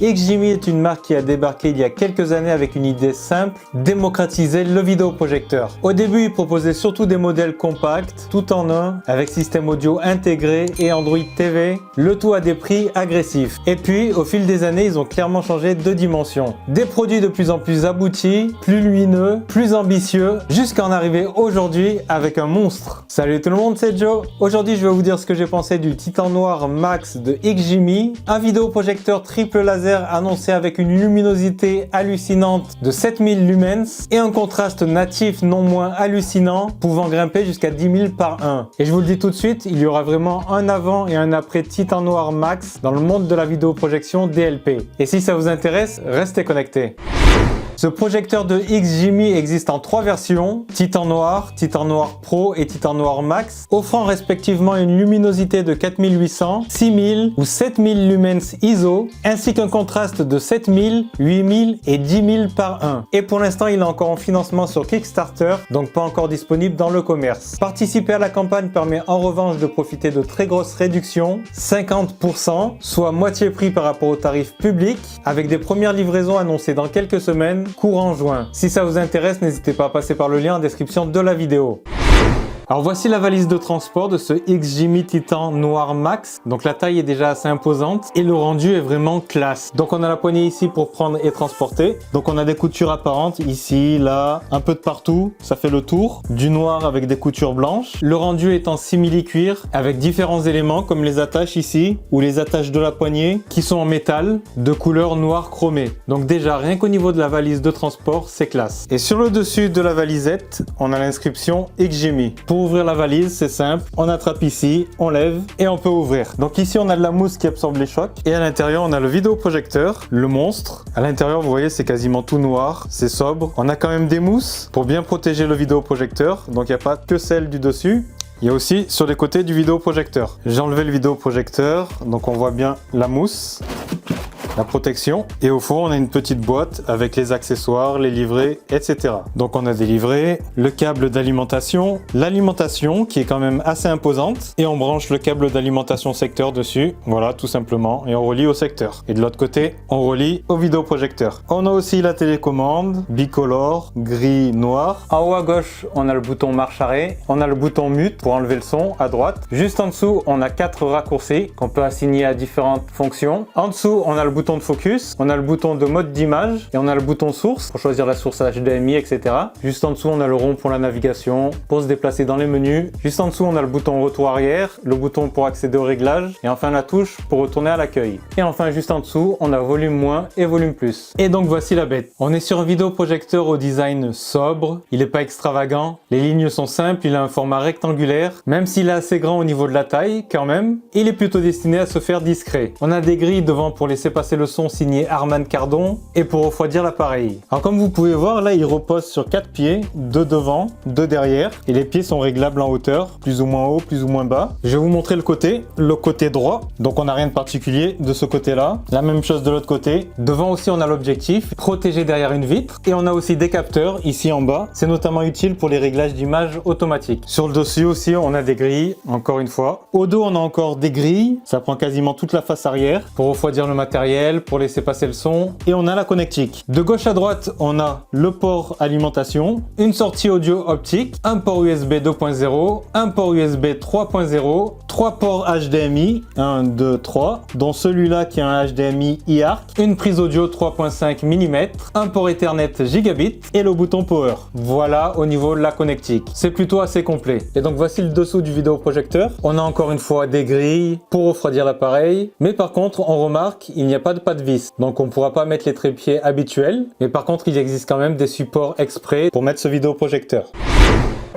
XGIMI est une marque qui a débarqué il y a quelques années avec une idée simple, démocratiser le vidéoprojecteur. Au début, ils proposaient surtout des modèles compacts, tout en un, avec système audio intégré et Android TV, le tout à des prix agressifs. Et puis, au fil des années, ils ont clairement changé de dimension. Des produits de plus en plus aboutis, plus lumineux, plus ambitieux, jusqu'à en arriver aujourd'hui avec un monstre. Salut tout le monde, c'est Joe. Aujourd'hui, je vais vous dire ce que j'ai pensé du Titan Noir Max de XGIMI, un vidéoprojecteur triple laser annoncé avec une luminosité hallucinante de 7000 lumens et un contraste natif non moins hallucinant, pouvant grimper jusqu'à 10 000 par 1. Et je vous le dis tout de suite, il y aura vraiment un avant et un après Titan Noir Max dans le monde de la vidéoprojection DLP. Et si ça vous intéresse, restez connectés. Ce projecteur de XGIMI existe en 3 versions, Titan Noir Pro et Titan Noir Max, offrant respectivement une luminosité de 4800, 6000 ou 7000 lumens ISO, ainsi qu'un contraste de 7000, 8000 et 10 000 par 1. Et pour l'instant, il est encore en financement sur Kickstarter, donc pas encore disponible dans le commerce. Participer à la campagne permet en revanche de profiter de très grosses réductions, 50%, soit moitié prix par rapport au tarif public, avec des premières livraisons annoncées dans quelques semaines, courant juin. Si ça vous intéresse, n'hésitez pas à passer par le lien en description de la vidéo. Alors voici la valise de transport de ce XGIMI Titan Noir Max. Donc la taille est déjà assez imposante et le rendu est vraiment classe. Donc on a la poignée ici pour prendre et transporter. Donc on a des coutures apparentes ici, là, un peu de partout. Ça fait le tour. Du noir avec des coutures blanches. Le rendu est en simili-cuir avec différents éléments comme les attaches ici ou les attaches de la poignée qui sont en métal de couleur noir chromé. Donc déjà rien qu'au niveau de la valise de transport, c'est classe. Et sur le dessus de la valisette, on a l'inscription XGIMI. Pour ouvrir la valise, c'est simple, on attrape ici, on lève et on peut ouvrir. Donc ici on a de la mousse qui absorbe les chocs et à l'intérieur on a le vidéoprojecteur, le monstre. À l'intérieur vous voyez c'est quasiment tout noir, c'est sobre. On a quand même des mousses pour bien protéger le vidéoprojecteur, donc il n'y a pas que celle du dessus. Il y a aussi sur les côtés du vidéoprojecteur. J'ai enlevé le vidéoprojecteur, donc on voit bien la mousse, la protection, et au fond on a une petite boîte avec les accessoires, les livrets, etc. Donc on a des livrets, le câble d'alimentation, l'alimentation qui est quand même assez imposante, et on branche le câble d'alimentation secteur dessus, voilà tout simplement, et on relie au secteur. Et de l'autre côté, on relie au vidéoprojecteur. On a aussi la télécommande, bicolore, gris, noir. En haut à gauche, on a le bouton marche arrêt, on a le bouton mute pour enlever le son à droite. Juste en dessous, on a 4 raccourcis qu'on peut assigner à différentes fonctions. En dessous, on a le bouton de focus, on a le bouton de mode d'image et on a le bouton source pour choisir la source HDMI, etc. Juste en dessous, on a le rond pour la navigation, pour se déplacer dans les menus. Juste en dessous, on a le bouton retour arrière, le bouton pour accéder au réglage et enfin la touche pour retourner à l'accueil. Et enfin, juste en dessous, on a volume moins et volume plus. Et donc voici la bête. On est sur un vidéoprojecteur au design sobre, il n'est pas extravagant, les lignes sont simples, il a un format rectangulaire, même s'il est assez grand au niveau de la taille quand même, il est plutôt destiné à se faire discret. On a des grilles devant pour laisser passer le son signé Harman Kardon et pour refroidir l'appareil. Alors comme vous pouvez voir là, il repose sur 4 pieds, 2 devant, 2 derrière et les pieds sont réglables en hauteur, plus ou moins haut, plus ou moins bas. Je vais vous montrer le côté droit, donc on n'a rien de particulier de ce côté là. La même chose de l'autre côté. Devant aussi on a l'objectif protégé derrière une vitre et on a aussi des capteurs ici en bas. C'est notamment utile pour les réglages d'image automatiques. Sur le dessus aussi on a des grilles, encore une fois. Au dos on a encore des grilles, ça prend quasiment toute la face arrière pour refroidir le matériel, pour laisser passer le son, et on a la connectique. De gauche à droite, on a le port alimentation, une sortie audio optique, un port USB 2.0, un port USB 3.0, 3 ports HDMI, 1, 2, 3, dont celui-là qui a un HDMI eARC, une prise audio 3.5 mm, un port Ethernet gigabit et le bouton power. Voilà au niveau de la connectique. C'est plutôt assez complet. Et donc voici le dessous du vidéoprojecteur. On a encore une fois des grilles pour refroidir l'appareil, mais par contre on remarque il n'y a pas de vis, donc on ne pourra pas mettre les trépieds habituels, mais par contre il existe quand même des supports exprès pour mettre ce vidéoprojecteur.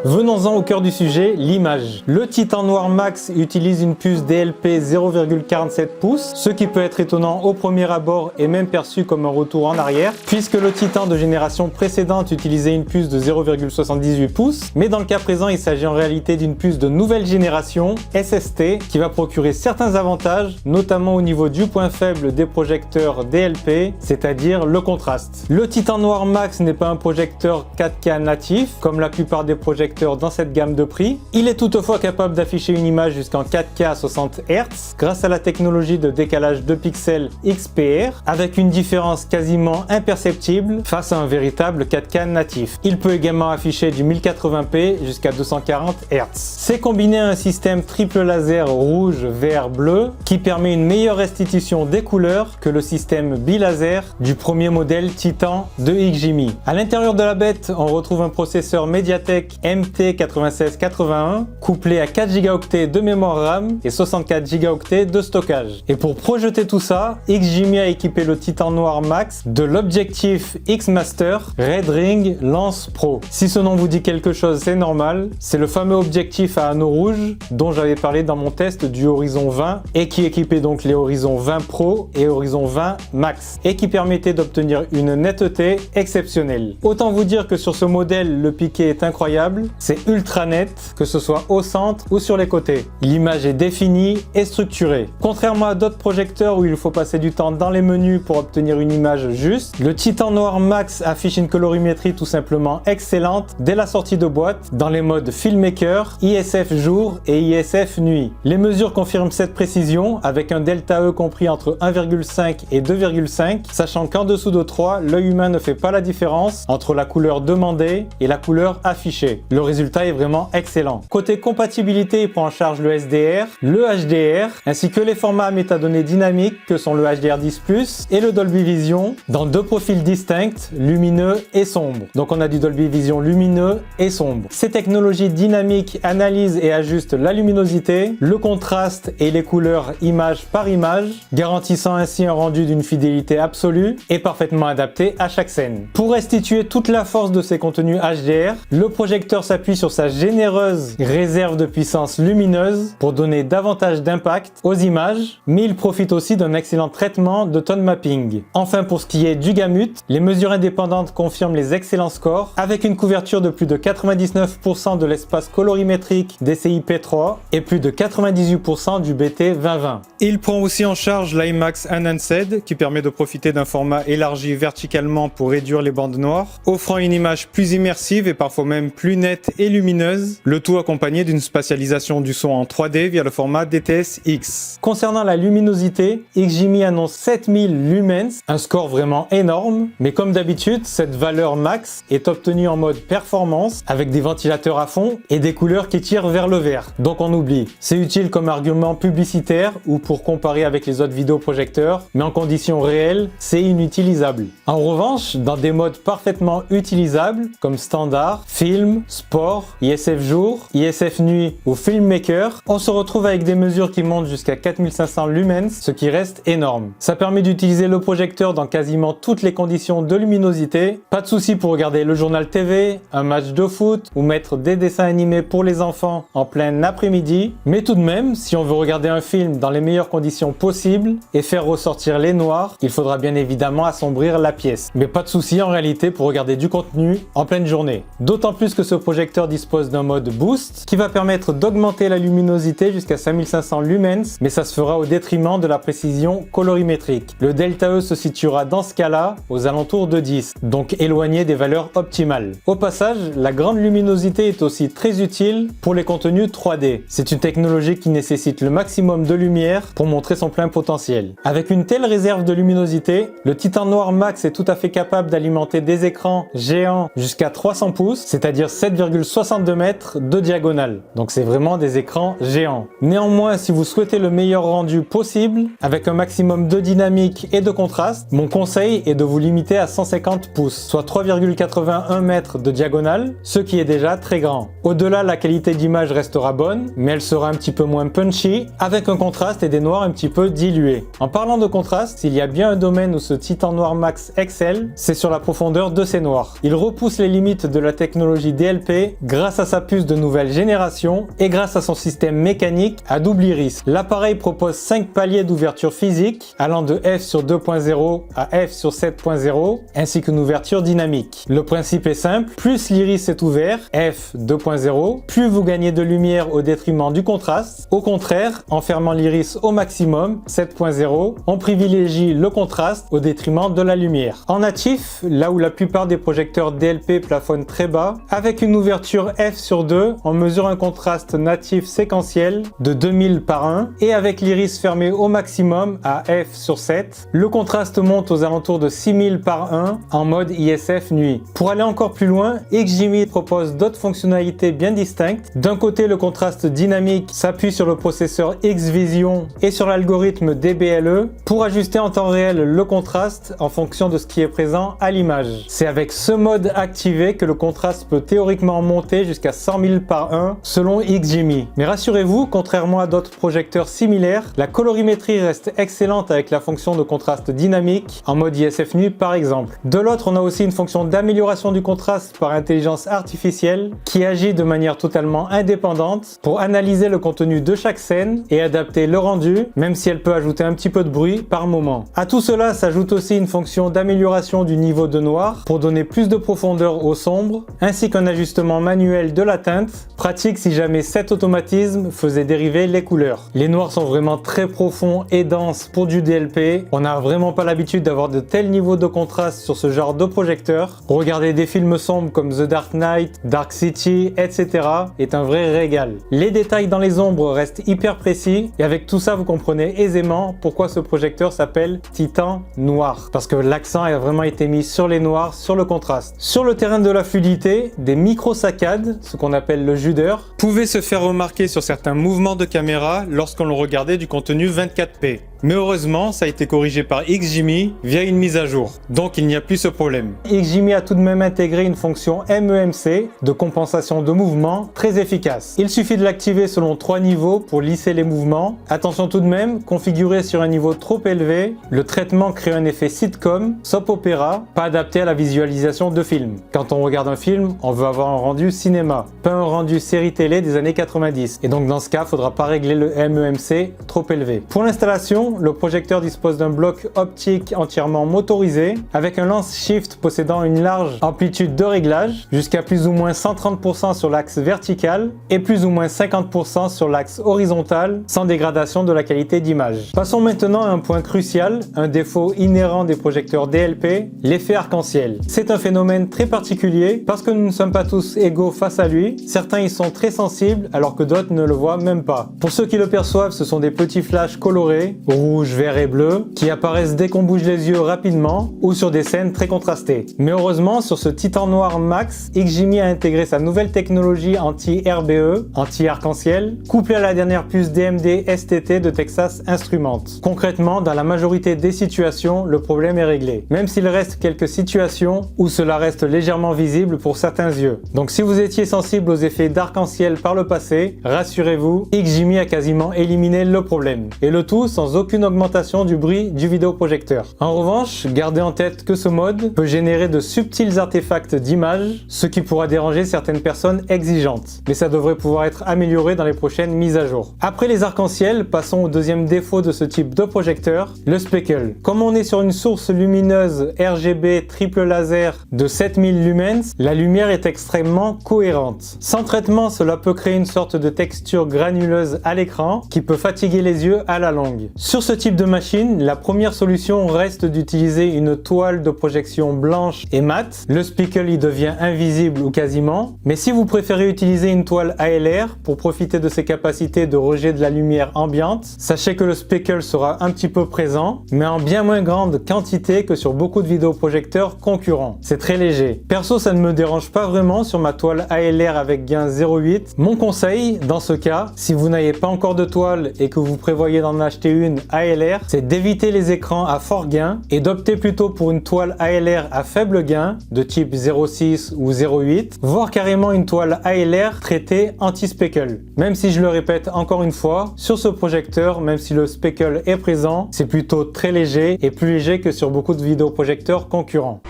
Venons-en au cœur du sujet, l'image. Le Titan Noir Max utilise une puce DLP 0,47 pouces, ce qui peut être étonnant au premier abord et même perçu comme un retour en arrière, puisque le Titan de génération précédente utilisait une puce de 0,78 pouces, mais dans le cas présent, il s'agit en réalité d'une puce de nouvelle génération, SST, qui va procurer certains avantages, notamment au niveau du point faible des projecteurs DLP, c'est-à-dire le contraste. Le Titan Noir Max n'est pas un projecteur 4K natif, comme la plupart des projecteurs projecteurs dans cette gamme de prix. Il est toutefois capable d'afficher une image jusqu'en 4K à 60 Hz grâce à la technologie de décalage de pixels XPR avec une différence quasiment imperceptible face à un véritable 4K natif. Il peut également afficher du 1080p jusqu'à 240 Hz. C'est combiné à un système triple laser rouge, vert, bleu qui permet une meilleure restitution des couleurs que le système bilaser du premier modèle Titan de XGIMI. À l'intérieur de la bête, on retrouve un processeur Mediatek MT9681 couplé à 4 Go de mémoire RAM et 64 Go de stockage. Et pour projeter tout ça, XGIMI a équipé le Titan Noir Max de l'objectif X-Master Red Ring Lens Pro. Si ce nom vous dit quelque chose, c'est normal, c'est le fameux objectif à anneau rouge dont j'avais parlé dans mon test du Horizon 20 et qui équipait donc les Horizon 20 Pro et Horizon 20 Max et qui permettait d'obtenir une netteté exceptionnelle. Autant vous dire que sur ce modèle, le piqué est incroyable, c'est ultra net, que ce soit au centre ou sur les côtés. L'image est définie et structurée. Contrairement à d'autres projecteurs où il faut passer du temps dans les menus pour obtenir une image juste, le Titan Noir Max affiche une colorimétrie tout simplement excellente dès la sortie de boîte dans les modes Filmmaker, ISF jour et ISF nuit. Les mesures confirment cette précision avec un delta E compris entre 1,5 et 2,5, sachant qu'en dessous de 3, l'œil humain ne fait pas la différence entre la couleur demandée et la couleur affichée. Le résultat est vraiment excellent. Côté compatibilité, il prend en charge le SDR, le HDR, ainsi que les formats à métadonnées dynamiques que sont le HDR10+ et le Dolby Vision dans deux profils distincts, lumineux et sombres. Donc on a du Dolby Vision lumineux et sombre. Ces technologies dynamiques analysent et ajustent la luminosité, le contraste et les couleurs image par image, garantissant ainsi un rendu d'une fidélité absolue et parfaitement adapté à chaque scène. Pour restituer toute la force de ces contenus HDR, le projecteur s'appuie sur sa généreuse réserve de puissance lumineuse pour donner davantage d'impact aux images, mais il profite aussi d'un excellent traitement de tone mapping. Enfin, pour ce qui est du gamut, les mesures indépendantes confirment les excellents scores avec une couverture de plus de 99% de l'espace colorimétrique DCI-P3 et plus de 98% du BT 2020. Il prend aussi en charge l'IMAX Enhanced qui permet de profiter d'un format élargi verticalement pour réduire les bandes noires, offrant une image plus immersive et parfois même plus nette et lumineuse, le tout accompagné d'une spatialisation du son en 3D via le format DTS-X. Concernant la luminosité, XGIMI annonce 7000 lumens, un score vraiment énorme, mais comme d'habitude, cette valeur max est obtenue en mode performance avec des ventilateurs à fond et des couleurs qui tirent vers le vert. Donc on oublie. C'est utile comme argument publicitaire ou pour comparer avec les autres vidéoprojecteurs, mais en conditions réelles, c'est inutilisable. En revanche, dans des modes parfaitement utilisables comme standard, film, sport, ISF jour, ISF nuit ou filmmaker, on se retrouve avec des mesures qui montent jusqu'à 4500 lumens, ce qui reste énorme. Ça permet d'utiliser le projecteur dans quasiment toutes les conditions de luminosité. Pas de souci pour regarder le journal TV, un match de foot ou mettre des dessins animés pour les enfants en plein après-midi. Mais tout de même, si on veut regarder un film dans les meilleures conditions possibles et faire ressortir les noirs, il faudra bien évidemment assombrir la pièce. Mais pas de souci en réalité pour regarder du contenu en pleine journée. D'autant plus que ce projecteur dispose d'un mode boost qui va permettre d'augmenter la luminosité jusqu'à 5500 lumens, mais ça se fera au détriment de la précision colorimétrique. Le delta E se situera dans ce cas-là aux alentours de 10, donc éloigné des valeurs optimales. Au passage, la grande luminosité est aussi très utile pour les contenus 3D. C'est une technologie qui nécessite le maximum de lumière pour montrer son plein potentiel. Avec une telle réserve de luminosité, le Titan Noir Max est tout à fait capable d'alimenter des écrans géants jusqu'à 300 pouces, c'est-à-dire 7,62 mètres de diagonale. Donc c'est vraiment des écrans géants. Néanmoins, si vous souhaitez le meilleur rendu possible, avec un maximum de dynamique et de contraste, mon conseil est de vous limiter à 150 pouces, soit 3,81 mètres de diagonale, ce qui est déjà très grand. Au-delà, la qualité d'image restera bonne, mais elle sera un petit peu moins punchy, avec un contraste et des noirs un petit peu dilués. En parlant de contraste, il y a bien un domaine où ce Titan Noir Max excelle, c'est sur la profondeur de ses noirs. Il repousse les limites de la technologie DLP grâce à sa puce de nouvelle génération et grâce à son système mécanique à double iris. L'appareil propose 5 paliers d'ouverture physique, allant de f sur 2.0 à f sur 7.0, ainsi qu'une ouverture dynamique. Le principe est simple, plus l'iris est ouvert, f 2.0, plus vous gagnez de lumière au détriment du contraste. Au contraire, en fermant l'iris au maximum, 7.0, on privilégie le contraste au détriment de la lumière. En natif, là où la plupart des projecteurs DLP plafonnent très bas, avec une ouverture f/2, on mesure un contraste natif séquentiel de 2000 par 1 et avec l'iris fermé au maximum à f/7, le contraste monte aux alentours de 6000 par 1 en mode ISF nuit. Pour aller encore plus loin, XGIMI propose d'autres fonctionnalités bien distinctes. D'un côté, le contraste dynamique s'appuie sur le processeur X-Vision et sur l'algorithme DBLE pour ajuster en temps réel le contraste en fonction de ce qui est présent à l'image. C'est avec ce mode activé que le contraste peut théoriquement monter jusqu'à 100 000 par 1 selon XGIMI. Mais rassurez-vous, contrairement à d'autres projecteurs similaires, la colorimétrie reste excellente avec la fonction de contraste dynamique en mode ISF nuit par exemple. De l'autre, on a aussi une fonction d'amélioration du contraste par intelligence artificielle qui agit de manière totalement indépendante pour analyser le contenu de chaque scène et adapter le rendu, même si elle peut ajouter un petit peu de bruit par moment. À tout cela s'ajoute aussi une fonction d'amélioration du niveau de noir pour donner plus de profondeur au sombre, ainsi qu'un ajustement manuel de la teinte, pratique si jamais cet automatisme faisait dériver les couleurs. Les noirs sont vraiment très profonds et denses pour du DLP, on n'a vraiment pas l'habitude d'avoir de tels niveaux de contraste sur ce genre de projecteur. Regarder des films sombres comme The Dark Knight, Dark City, etc. est un vrai régal. Les détails dans les ombres restent hyper précis et avec tout ça vous comprenez aisément pourquoi ce projecteur s'appelle Titan Noir, parce que l'accent a vraiment été mis sur les noirs, sur le contraste. Sur le terrain de la fluidité, des micro-saccades, ce qu'on appelle le judeur, pouvaient se faire remarquer sur certains mouvements de caméra lorsqu'on le regardait du contenu 24p. Mais heureusement, ça a été corrigé par XGIMI via une mise à jour, donc il n'y a plus ce problème. XGIMI a tout de même intégré une fonction MEMC de compensation de mouvement très efficace. Il suffit de l'activer selon 3 niveaux pour lisser les mouvements. Attention tout de même, configuré sur un niveau trop élevé, le traitement crée un effet sitcom, soap opéra, pas adapté à la visualisation de films. Quand on regarde un film, on veut avoir un rendu cinéma, pas un rendu série télé des années 90. Et donc dans ce cas, il ne faudra pas régler le MEMC trop élevé. Pour l'installation, le projecteur dispose d'un bloc optique entièrement motorisé avec un lance-shift possédant une large amplitude de réglage jusqu'à plus ou moins 130% sur l'axe vertical et plus ou moins 50% sur l'axe horizontal sans dégradation de la qualité d'image. Passons maintenant à un point crucial, un défaut inhérent des projecteurs DLP, l'effet arc-en-ciel. C'est un phénomène très particulier parce que nous ne sommes pas tous égaux face à lui. Certains y sont très sensibles alors que d'autres ne le voient même pas. Pour ceux qui le perçoivent, ce sont des petits flashs colorés, rouge, vert et bleu, qui apparaissent dès qu'on bouge les yeux rapidement ou sur des scènes très contrastées. Mais heureusement, sur ce Titan Noir Max, XGIMI a intégré sa nouvelle technologie anti-RBE, anti-arc-en-ciel, couplée à la dernière puce DMD STT de Texas Instruments. Concrètement, dans la majorité des situations, le problème est réglé, même s'il reste quelques situations où cela reste légèrement visible pour certains yeux. Donc si vous étiez sensible aux effets d'arc-en-ciel par le passé, rassurez-vous, XGIMI a quasiment éliminé le problème. Et le tout sans aucune augmentation du bruit du vidéoprojecteur. En revanche, gardez en tête que ce mode peut générer de subtils artefacts d'image, ce qui pourra déranger certaines personnes exigeantes. Mais ça devrait pouvoir être amélioré dans les prochaines mises à jour. Après les arcs-en-ciel, passons au deuxième défaut de ce type de projecteur, le speckle. Comme on est sur une source lumineuse RGB triple laser de 7000 lumens, la lumière est extrêmement cohérente. Sans traitement, cela peut créer une sorte de texture granuleuse à l'écran qui peut fatiguer les yeux à la longue. Sur ce type de machine, la première solution reste d'utiliser une toile de projection blanche et mate. Le speckle y devient invisible ou quasiment. Mais si vous préférez utiliser une toile ALR pour profiter de ses capacités de rejet de la lumière ambiante, sachez que le speckle sera un petit peu présent, mais en bien moins grande quantité que sur beaucoup de vidéoprojecteurs concurrents. C'est très léger. Perso, ça ne me dérange pas vraiment sur ma toile ALR avec gain 0,8. Mon conseil, dans ce cas, si vous n'avez pas encore de toile et que vous prévoyez d'en acheter une ALR, c'est d'éviter les écrans à fort gain et d'opter plutôt pour une toile ALR à faible gain de type 0,6 ou 0,8, voire carrément une toile ALR traitée anti-speckle. Même si je le répète encore une fois, sur ce projecteur, même si le speckle est présent, c'est plutôt très léger et plus léger que sur beaucoup de vidéoprojecteurs concurrents.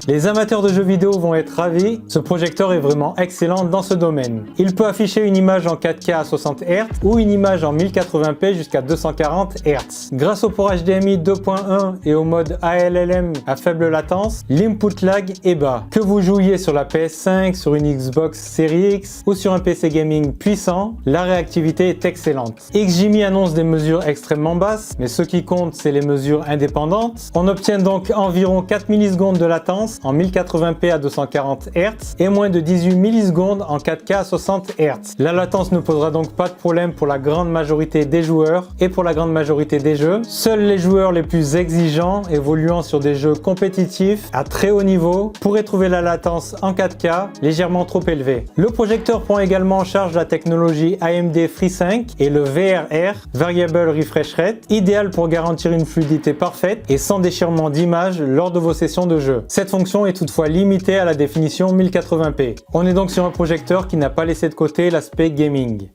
Les amateurs de jeux vidéo vont être ravis, ce projecteur est vraiment excellent dans ce domaine. Il peut afficher une image en 4K à 60 Hz ou une image en 1080p jusqu'à 240 Hz. Grâce au port HDMI 2.1 et au mode ALLM à faible latence, l'input lag est bas. Que vous jouiez sur la PS5, sur une Xbox Series X ou sur un PC gaming puissant, la réactivité est excellente. XGIMI annonce des mesures extrêmement basses, mais ce qui compte c'est les mesures indépendantes. On obtient donc environ 4 millisecondes de latence en 1080p à 240 Hz et moins de 18 millisecondes en 4K à 60 Hz. La latence ne posera donc pas de problème pour la grande majorité des joueurs et pour la grande majorité des jeux. Seuls les joueurs les plus exigeants évoluant sur des jeux compétitifs à très haut niveau pourraient trouver la latence en 4K légèrement trop élevée. Le projecteur prend également en charge la technologie AMD FreeSync et le VRR, Variable Refresh Rate, idéal pour garantir une fluidité parfaite et sans déchirement d'image lors de vos sessions de jeu. Cette fonction est toutefois limitée à la définition 1080p. On est donc sur un projecteur qui n'a pas laissé de côté l'aspect gaming.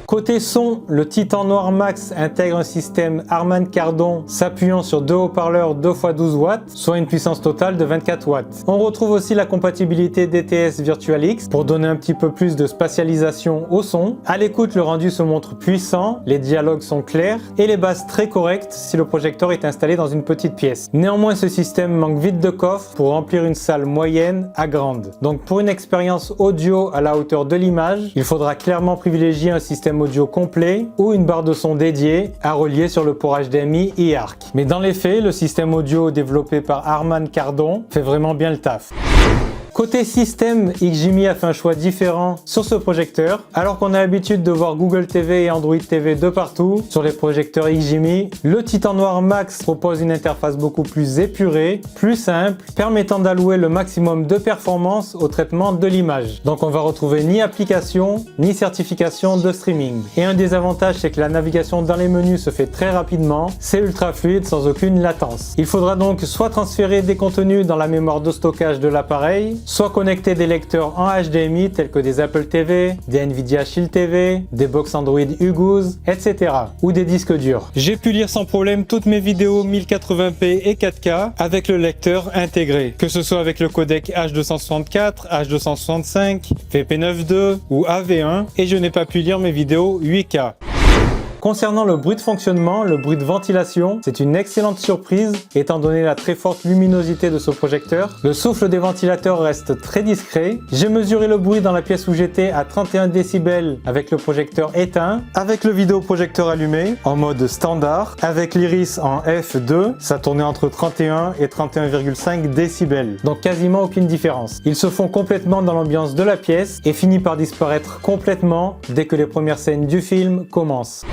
Côté son, le Titan Noir Max intègre un système Harman Kardon s'appuyant sur deux haut-parleurs 2x12 watts, soit une puissance totale de 24 watts. On retrouve aussi la compatibilité DTS Virtual-X pour donner un petit peu plus de spatialisation au son. À l'écoute, le rendu se montre puissant, les dialogues sont clairs et les basses très correctes si le projecteur est installé dans une petite pièce. Néanmoins, ce système manque vite de coffre pour remplir une salle moyenne à grande. Donc pour une expérience audio à la hauteur de l'image, il faudra clairement privilégier un système audio complet ou une barre de son dédiée à relier sur le port HDMI e-ARC. Mais dans les faits, le système audio développé par Harman Kardon fait vraiment bien le taf. Côté système, XGIMI a fait un choix différent sur ce projecteur. Alors qu'on a l'habitude de voir Google TV et Android TV de partout sur les projecteurs XGIMI, le Titan Noir Max propose une interface beaucoup plus épurée, plus simple, permettant d'allouer le maximum de performance au traitement de l'image. Donc on va retrouver ni application, ni certification de streaming. Et un des avantages, c'est que la navigation dans les menus se fait très rapidement, c'est ultra fluide sans aucune latence. Il faudra donc soit transférer des contenus dans la mémoire de stockage de l'appareil, soit connecter des lecteurs en HDMI tels que des Apple TV, des Nvidia Shield TV, des box Android Hugoos, etc. ou des disques durs. J'ai pu lire sans problème toutes mes vidéos 1080p et 4K avec le lecteur intégré, que ce soit avec le codec H264, H265, VP9.2 ou AV1, et je n'ai pas pu lire mes vidéos 8K. Concernant le bruit de fonctionnement, le bruit de ventilation, c'est une excellente surprise étant donné la très forte luminosité de ce projecteur. Le souffle des ventilateurs reste très discret. J'ai mesuré le bruit dans la pièce où j'étais à 31 décibels avec le projecteur éteint, avec le vidéoprojecteur allumé en mode standard, avec l'iris en f2, ça tournait entre 31 et 31,5 décibels, donc quasiment aucune différence. Ils se font complètement dans l'ambiance de la pièce et finit par disparaître complètement dès que les premières scènes du film commencent.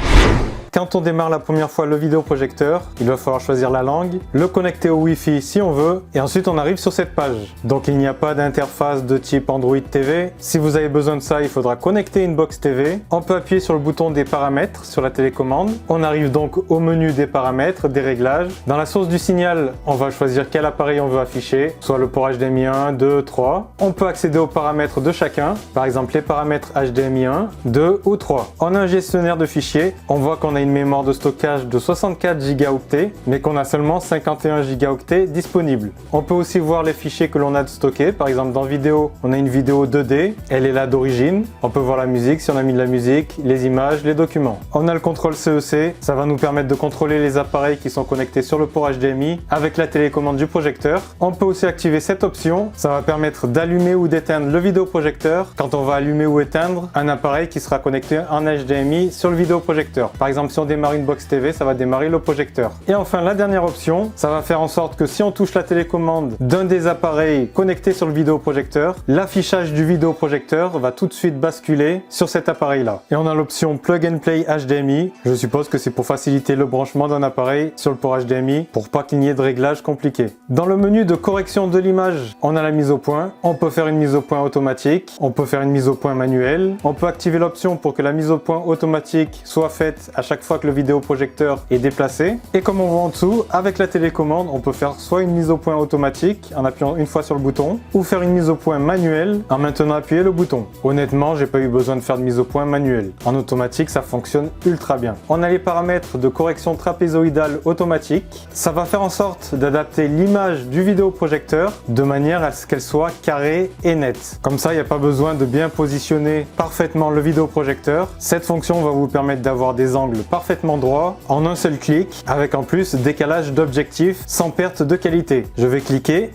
Quand on démarre la première fois le vidéoprojecteur, il va falloir choisir la langue, le connecter au Wi-Fi si on veut, et ensuite on arrive sur cette page. Donc il n'y a pas d'interface de type Android TV. Si vous avez besoin de ça, il faudra connecter une box TV. On peut appuyer sur le bouton des paramètres sur la télécommande. On arrive donc au menu des paramètres, des réglages. Dans la source du signal, on va choisir quel appareil on veut afficher, soit le port HDMI 1, 2, 3. On peut accéder aux paramètres de chacun, par exemple les paramètres HDMI 1, 2 ou 3. On a un gestionnaire de fichiers, on voit qu'on a une mémoire de stockage de 64 Go, mais qu'on a seulement 51 Go disponibles. On peut aussi voir les fichiers que l'on a de stockés. Par exemple, dans vidéo, on a une vidéo 2D, elle est là d'origine. On peut voir la musique, si on a mis de la musique, les images, les documents. On a le contrôle CEC, ça va nous permettre de contrôler les appareils qui sont connectés sur le port HDMI avec la télécommande du projecteur. On peut aussi activer cette option, ça va permettre d'allumer ou d'éteindre le vidéoprojecteur quand on va allumer ou éteindre un appareil qui sera connecté en HDMI sur le vidéoprojecteur. Par exemple, si on démarre une box TV, ça va démarrer le projecteur. Et enfin, la dernière option, ça va faire en sorte que si on touche la télécommande d'un des appareils connectés sur le vidéoprojecteur, l'affichage du vidéoprojecteur va tout de suite basculer sur cet appareil-là. Et on a l'option Plug and Play HDMI. Je suppose que c'est pour faciliter le branchement d'un appareil sur le port HDMI pour pas qu'il n'y ait de réglages compliqués. Dans le menu de correction de l'image, on a la mise au point. On peut faire une mise au point automatique. On peut faire une mise au point manuelle. On peut activer l'option pour que la mise au point automatique soit faite à chaque fois que le vidéoprojecteur est déplacé. Et comme on voit en dessous, avec la télécommande, on peut faire soit une mise au point automatique en appuyant une fois sur le bouton, ou faire une mise au point manuelle en maintenant appuyer le bouton. Honnêtement, j'ai pas eu besoin de faire de mise au point manuelle. En automatique, ça fonctionne ultra bien. On a les paramètres de correction trapézoïdale automatique. Ça va faire en sorte d'adapter l'image du vidéoprojecteur de manière à ce qu'elle soit carrée et nette. Comme ça, il n'y a pas besoin de bien positionner parfaitement le vidéoprojecteur. Cette fonction va vous permettre d'avoir des angles parfaitement droits en un seul clic, avec en plus décalage d'objectif sans perte de qualité. Je vais cliquer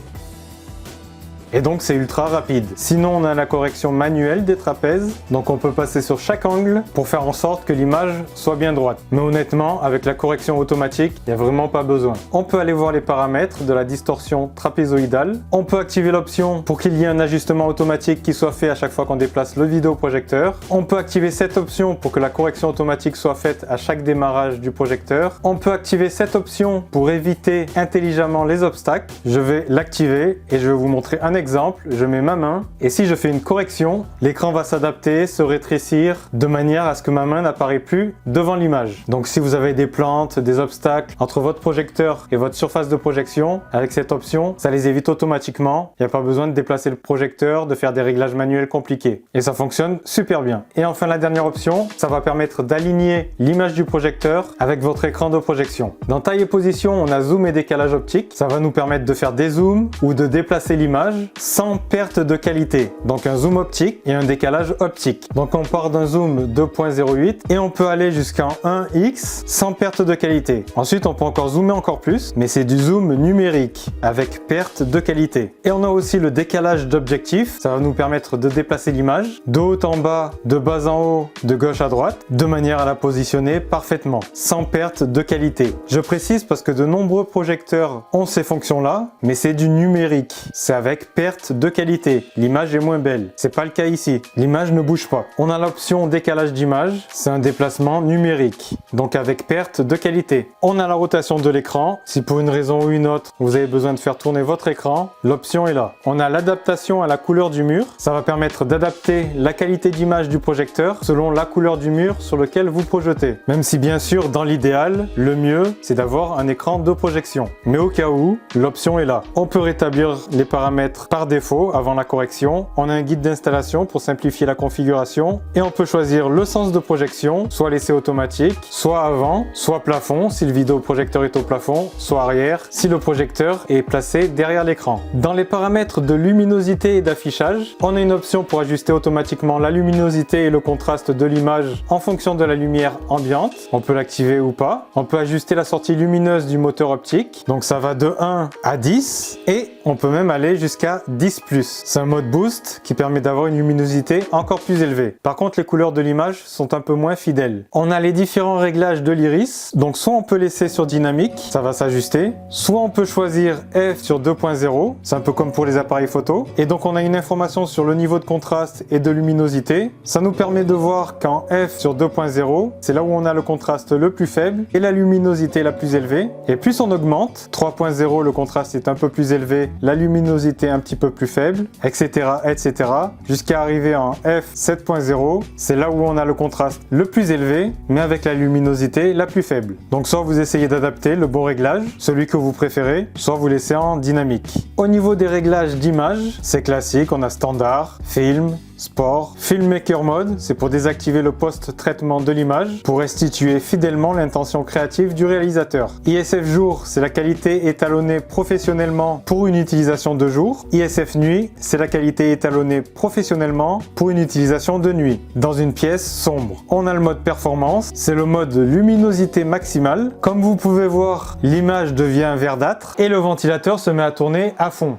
et donc c'est ultra rapide. Sinon on a la correction manuelle des trapèzes, donc on peut passer sur chaque angle pour faire en sorte que l'image soit bien droite. Mais honnêtement, avec la correction automatique, il n'y a vraiment pas besoin. On peut aller voir les paramètres de la distorsion trapézoïdale. On peut activer l'option pour qu'il y ait un ajustement automatique qui soit fait à chaque fois qu'on déplace le vidéoprojecteur. On peut activer cette option pour que la correction automatique soit faite à chaque démarrage du projecteur. On peut activer cette option pour éviter intelligemment les obstacles. Je vais l'activer et je vais vous montrer un exemple. Je mets ma main et si je fais une correction, l'écran va s'adapter, se rétrécir de manière à ce que ma main n'apparaît plus devant l'image. Donc si vous avez des plantes, des obstacles entre votre projecteur et votre surface de projection, avec cette option, ça les évite automatiquement. Il n'y a pas besoin de déplacer le projecteur, de faire des réglages manuels compliqués. Et ça fonctionne super bien. Et enfin la dernière option, ça va permettre d'aligner l'image du projecteur avec votre écran de projection. Dans taille et position, on a zoom et décalage optique. Ça va nous permettre de faire des zooms ou de déplacer l'image sans perte de qualité. Donc un zoom optique et un décalage optique. Donc on part d'un zoom 2.08 et on peut aller jusqu'en 1x sans perte de qualité. Ensuite on peut encore zoomer encore plus, mais c'est du zoom numérique avec perte de qualité. Et on a aussi le décalage d'objectif. Ça va nous permettre de déplacer l'image de haut en bas, de bas en haut, de gauche à droite, de manière à la positionner parfaitement, sans perte de qualité. Je précise parce que de nombreux projecteurs ont ces fonctions-là, mais c'est du numérique. C'est avec perte de qualité. L'image est moins belle. C'est pas le cas ici. L'image ne bouge pas. On a l'option décalage d'image. C'est un déplacement numérique, donc avec perte de qualité. On a la rotation de l'écran. Si pour une raison ou une autre, vous avez besoin de faire tourner votre écran, l'option est là. On a l'adaptation à la couleur du mur. Ça va permettre d'adapter la qualité d'image du projecteur selon la couleur du mur sur lequel vous projetez. Même si bien sûr, dans l'idéal, le mieux, c'est d'avoir un écran de projection. Mais au cas où, l'option est là. On peut rétablir les paramètres par défaut avant la correction. On a un guide d'installation pour simplifier la configuration et on peut choisir le sens de projection, soit laissé automatique, soit avant, soit plafond si le vidéoprojecteur est au plafond, soit arrière si le projecteur est placé derrière l'écran. Dans les paramètres de luminosité et d'affichage, on a une option pour ajuster automatiquement la luminosité et le contraste de l'image en fonction de la lumière ambiante. On peut l'activer ou pas. On peut ajuster la sortie lumineuse du moteur optique. Donc ça va de 1 à 10 et on peut même aller jusqu'à 10+. C'est un mode boost qui permet d'avoir une luminosité encore plus élevée. Par contre, les couleurs de l'image sont un peu moins fidèles. On a les différents réglages de l'iris. Donc soit on peut laisser sur dynamique, ça va s'ajuster. Soit on peut choisir F sur 2.0. C'est un peu comme pour les appareils photo. Et donc on a une information sur le niveau de contraste et de luminosité. Ça nous permet de voir qu'en F sur 2.0, c'est là où on a le contraste le plus faible et la luminosité la plus élevée. Et plus on augmente, 3.0 le contraste est un peu plus élevé, la luminosité un petit peu plus faible, etc. etc. jusqu'à arriver en F 7.0, c'est là où on a le contraste le plus élevé, mais avec la luminosité la plus faible. Donc soit vous essayez d'adapter le bon réglage, celui que vous préférez, soit vous laissez en dynamique. Au niveau des réglages d'image, c'est classique, on a standard, film, sport, filmmaker mode, c'est pour désactiver le post-traitement de l'image, pour restituer fidèlement l'intention créative du réalisateur. ISF jour, c'est la qualité étalonnée professionnellement pour une utilisation de jour. ISF nuit, c'est la qualité étalonnée professionnellement pour une utilisation de nuit, dans une pièce sombre. On a le mode performance, c'est le mode luminosité maximale. Comme vous pouvez voir, l'image devient verdâtre et le ventilateur se met à tourner à fond.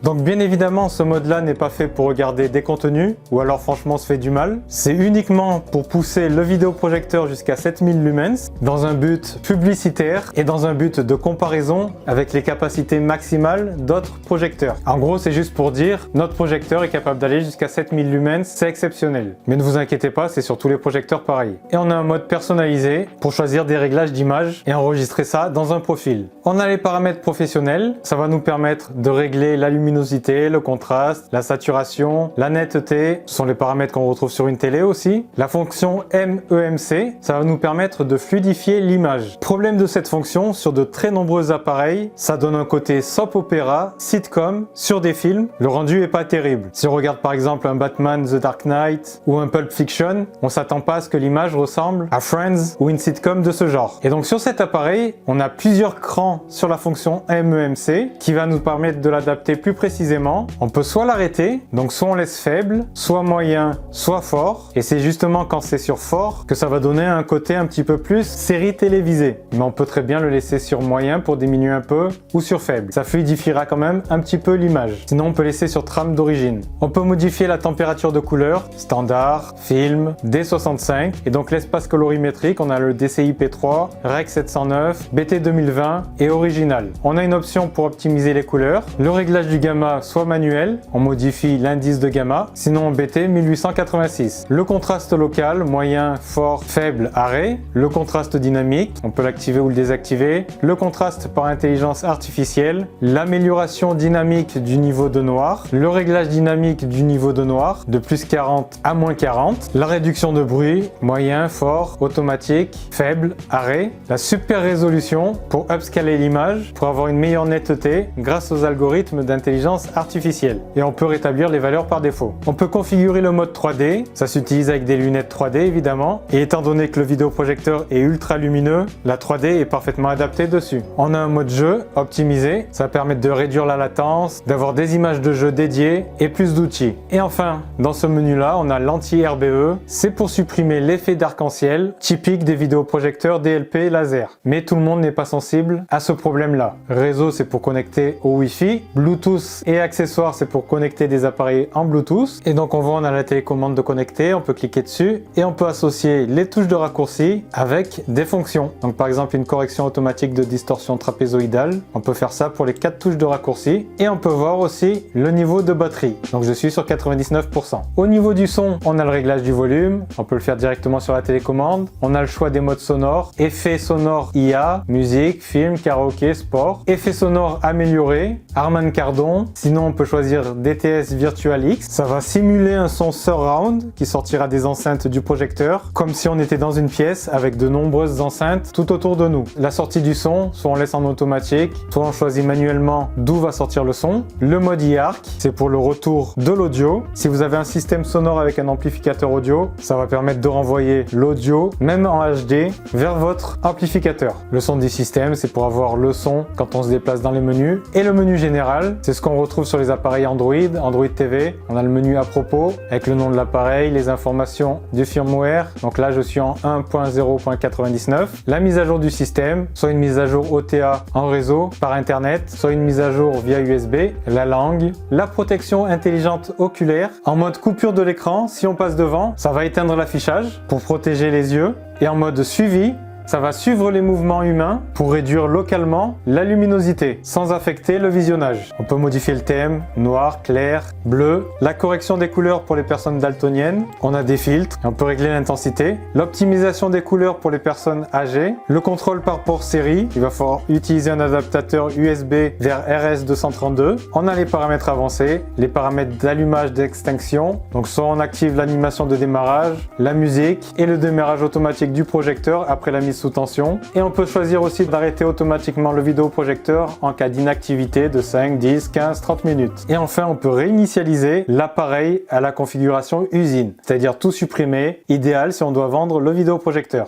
Donc bien évidemment, ce mode-là n'est pas fait pour regarder des contenus, ou alors franchement se fait du mal. C'est uniquement pour pousser le vidéoprojecteur jusqu'à 7000 lumens, dans un but publicitaire et dans un but de comparaison avec les capacités maximales d'autres projecteurs. En gros, c'est juste pour dire, notre projecteur est capable d'aller jusqu'à 7000 lumens, c'est exceptionnel. Mais ne vous inquiétez pas, c'est sur tous les projecteurs pareil. Et on a un mode personnalisé pour choisir des réglages d'image et enregistrer ça dans un profil. On a les paramètres professionnels, ça va nous permettre de régler la luminosité, le contraste, la saturation, la netteté, ce sont les paramètres qu'on retrouve sur une télé aussi. La fonction MEMC, ça va nous permettre de fluidifier l'image. Problème de cette fonction, sur de très nombreux appareils, ça donne un côté soap opéra, sitcom, sur des films, le rendu est pas terrible. Si on regarde par exemple un Batman The Dark Knight ou un Pulp Fiction, on s'attend pas à ce que l'image ressemble à Friends ou une sitcom de ce genre. Et donc sur cet appareil, on a plusieurs crans sur la fonction MEMC qui va nous permettre de l'adapter plus précisément, on peut soit l'arrêter, donc soit on laisse faible, soit moyen, soit fort. Et c'est justement quand c'est sur fort que ça va donner un côté un petit peu plus série télévisée. Mais on peut très bien le laisser sur moyen pour diminuer un peu ou sur faible. Ça fluidifiera quand même un petit peu l'image. Sinon on peut laisser sur trame d'origine. On peut modifier la température de couleur, standard, film, D65 et donc l'espace colorimétrique, on a le DCI-P3, Rec 709, BT 2020 et original. On a une option pour optimiser les couleurs, le réglage du gamma soit manuel, on modifie l'indice de gamma, sinon en BT 1886. Le contraste local, moyen, fort, faible, arrêt, le contraste dynamique, on peut l'activer ou le désactiver, le contraste par intelligence artificielle, l'amélioration dynamique du niveau de noir, le réglage dynamique du niveau de noir de plus 40 à moins 40, la réduction de bruit, moyen, fort, automatique, faible, arrêt, la super résolution pour upscaler l'image, pour avoir une meilleure netteté grâce aux algorithmes d'intelligence artificielle. Et on peut rétablir les valeurs par défaut. On peut configurer le mode 3D, ça s'utilise avec des lunettes 3D évidemment, et étant donné que le vidéoprojecteur est ultra lumineux, la 3D est parfaitement adaptée dessus. On a un mode jeu optimisé, ça va permettre de réduire la latence, d'avoir des images de jeu dédiées et plus d'outils. Et enfin, dans ce menu-là, on a l'anti-RBE, c'est pour supprimer l'effet d'arc-en-ciel typique des vidéoprojecteurs DLP laser. Mais tout le monde n'est pas sensible à ce problème-là. Réseau, c'est pour connecter au Wi-Fi, Bluetooth et accessoires, c'est pour connecter des appareils en Bluetooth. Et donc on voit, on a la télécommande de connecter, on peut cliquer dessus et on peut associer les touches de raccourci avec des fonctions. Donc par exemple une correction automatique de distorsion trapézoïdale, on peut faire ça pour les 4 touches de raccourci et on peut voir aussi le niveau de batterie. Donc je suis sur 99%. Au niveau du son, on a le réglage du volume, on peut le faire directement sur la télécommande. On a le choix des modes sonores, effets sonores IA, musique, film, karaoké, sport, effets sonores améliorés, Harman Kardon. Sinon on peut choisir DTS Virtual X, ça va simuler un son surround qui sortira des enceintes du projecteur, comme si on était dans une pièce avec de nombreuses enceintes tout autour de nous. La sortie du son, soit on laisse en automatique, soit on choisit manuellement d'où va sortir le son. Le mode e-arc, c'est pour le retour de l'audio. Si vous avez un système sonore avec un amplificateur audio, ça va permettre de renvoyer l'audio, même en HD, vers votre amplificateur. Le son du système, c'est pour avoir le son quand on se déplace dans les menus. Et le menu général, c'est ce qu'on retrouve sur les appareils Android, Android TV. On a le menu à propos, avec le nom de l'appareil, les informations du firmware. Donc là, je suis en 1.0.99. La mise à jour du système, soit une mise à jour OTA en réseau, par Internet, soit une mise à jour via USB, la langue, la protection intelligente oculaire, en mode coupure de l'écran, si on passe devant, ça va éteindre l'affichage pour protéger les yeux, et en mode suivi, ça va suivre les mouvements humains pour réduire localement la luminosité sans affecter le visionnage. On peut modifier le thème, noir, clair, bleu, la correction des couleurs pour les personnes daltoniennes, on a des filtres, on peut régler l'intensité, l'optimisation des couleurs pour les personnes âgées, le contrôle par port série, il va falloir utiliser un adaptateur USB vers RS232, on a les paramètres avancés, les paramètres d'allumage d'extinction, donc soit on active l'animation de démarrage, la musique et le démarrage automatique du projecteur après la mise sous tension, et on peut choisir aussi d'arrêter automatiquement le vidéoprojecteur en cas d'inactivité de 5, 10, 15, 30 minutes. Et enfin, on peut réinitialiser l'appareil à la configuration usine, c'est-à-dire tout supprimer, idéal si on doit vendre le vidéoprojecteur.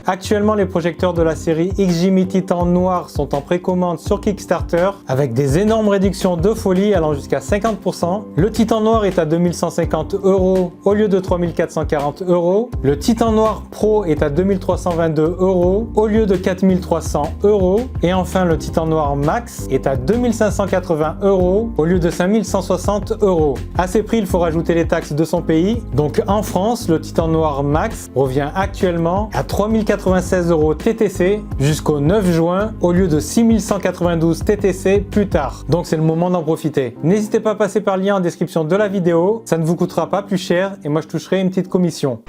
Actuellement, les projecteurs de la série XGIMI Titan Noir sont en précommande sur Kickstarter avec des énormes réductions de folie allant jusqu'à 50%. Le Titan Noir est à 2150 € au lieu de 3440 €. Le Titan Noir Pro est à 2322 € au lieu de 4300 €. Et enfin, le Titan Noir Max est à 2580 € au lieu de 5160 €. À ces prix, il faut rajouter les taxes de son pays. Donc en France, le Titan Noir Max revient actuellement à 3496 € TTC jusqu'au 9 juin au lieu de 6192 TTC plus tard. Donc c'est le moment d'en profiter. N'hésitez pas à passer par le lien en description de la vidéo, ça ne vous coûtera pas plus cher et moi je toucherai une petite commission.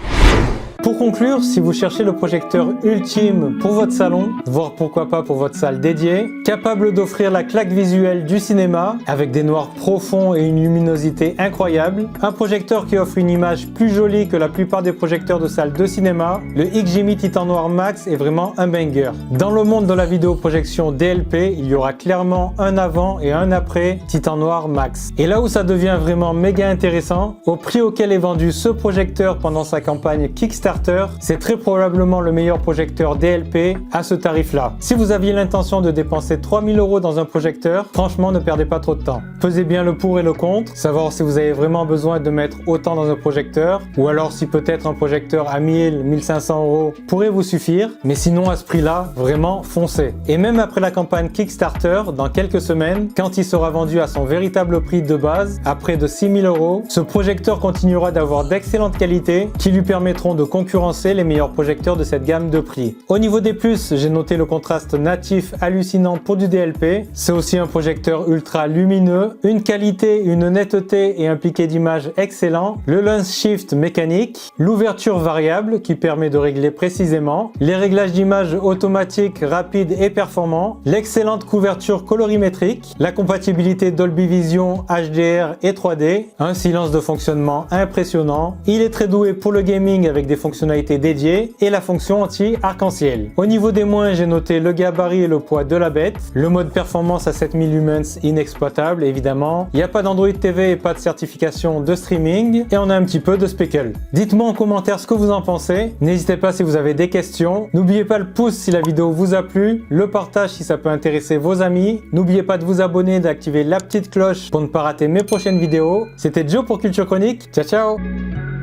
Pour conclure, si vous cherchez le projecteur ultime pour votre salon, voire pourquoi pas pour votre salle dédiée, capable d'offrir la claque visuelle du cinéma avec des noirs profonds et une luminosité incroyable, un projecteur qui offre une image plus jolie que la plupart des projecteurs de salle de cinéma, le XGIMI Titan Noir Max est vraiment un banger. Dans le monde de la vidéoprojection DLP, il y aura clairement un avant et un après Titan Noir Max. Et là où ça devient vraiment méga intéressant, au prix auquel est vendu ce projecteur pendant sa campagne Kickstarter, Kickstarter, c'est très probablement le meilleur projecteur DLP à ce tarif-là. Si vous aviez l'intention de dépenser 3000 € dans un projecteur, franchement ne perdez pas trop de temps. Pesez bien le pour et le contre, savoir si vous avez vraiment besoin de mettre autant dans un projecteur, ou alors si peut-être un projecteur à 1000-1500 € pourrait vous suffire, mais sinon à ce prix-là, vraiment foncez. Et même après la campagne Kickstarter, dans quelques semaines, quand il sera vendu à son véritable prix de base, à près de 6000 €, ce projecteur continuera d'avoir d'excellentes qualités qui lui permettront de concurrencer les meilleurs projecteurs de cette gamme de prix. Au niveau des plus, j'ai noté le contraste natif hallucinant pour du DLP. C'est aussi un projecteur ultra lumineux, une qualité, une netteté et un piqué d'image excellent, le lens shift mécanique, l'ouverture variable qui permet de régler précisément, les réglages d'image automatiques rapides et performants, l'excellente couverture colorimétrique, la compatibilité Dolby Vision, HDR et 3D, un silence de fonctionnement impressionnant. Il est très doué pour le gaming avec des fonctionnalités dédiées et la fonction anti-arc-en-ciel. Au niveau des moins, j'ai noté le gabarit et le poids de la bête, le mode performance à 7000 lumens inexploitable évidemment, il n'y a pas d'Android TV et pas de certification de streaming et on a un petit peu de speckle. Dites-moi en commentaire ce que vous en pensez, n'hésitez pas si vous avez des questions, n'oubliez pas le pouce si la vidéo vous a plu, le partage si ça peut intéresser vos amis, n'oubliez pas de vous abonner et d'activer la petite cloche pour ne pas rater mes prochaines vidéos. C'était Joe pour Culture Chronique, ciao ciao.